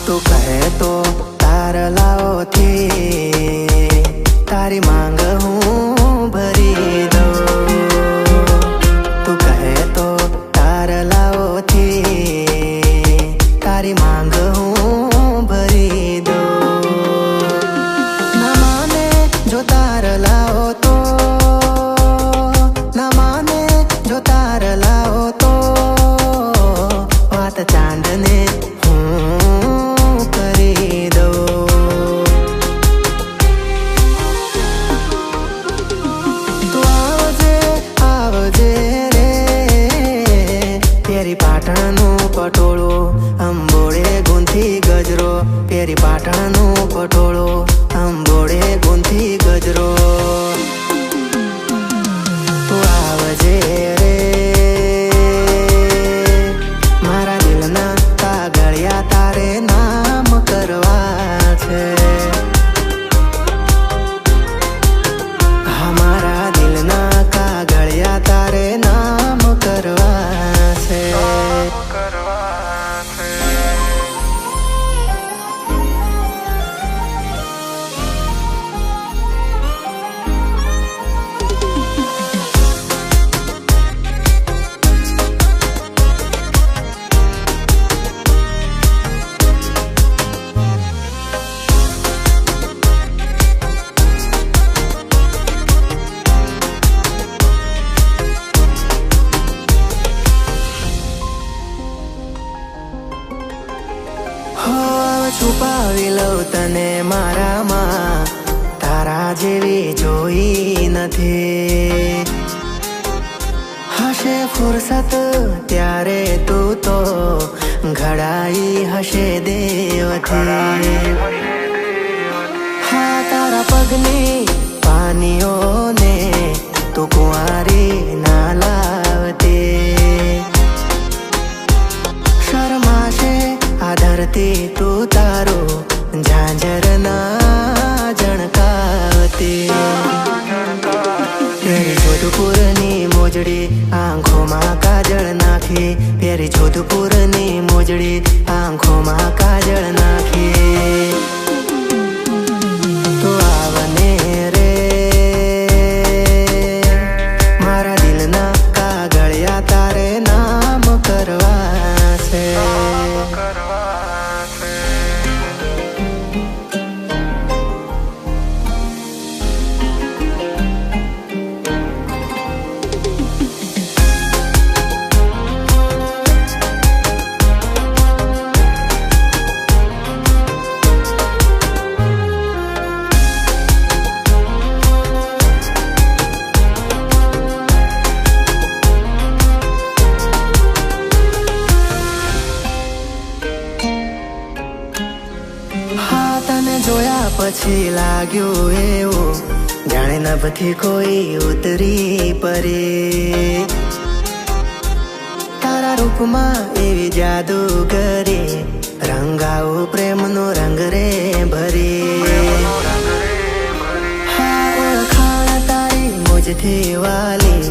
તું કહે તો તારલાઓથી તારી માંગ હું ભરી દઉં। તું કહે તો તારલાઓથી તારી માંગ હું ભરી દઉં। ના માને જો તારલાઓ તો, ના માને જો તારલાઓ તો વાત ચાંદને પાટણનું પટોળું અંબોળે ગુંથી ગજરો, પેરી પાટણનું પટોળું અંબોળે ગુંથી ગજરો। તું આવજે રે મારા દિલના કાગળિયા તારે નામ કરવા છે। હા મારા દિલના કાગળિયા તારે નામ કરવા છે। છુપાવી લઉં તને મારામાં, તારા જેવી જોઈ નથી। હશે ફુરસત ત્યારે તું તો ઘડાઈ હશે દેવથી। હા તારા પગની પાનીઓને તું કુંવારી ના લાવતી। શરમાશે આ ધરતી તું તારું ઝાંઝર ના જણકાવતી। પેરી જોધપુરની મોજડી આંખોમાં કાજળ નાખી, પેરી જોધપુરની મોજડી આંખોમાં કાજળ નાખી। તો આવને રે મારા દિલના કાગળિયા તારે નામ કરવા છે। જોયા પછી લાગ્યું એવું જાણે નભથી કોઈ ઉતરી પરે। તારા રૂપમાં એવી જાદુગરી રંગાવું પ્રેમનો રંગ રે ભરી। હા ઓળખાણ તારી મુજથી વાલી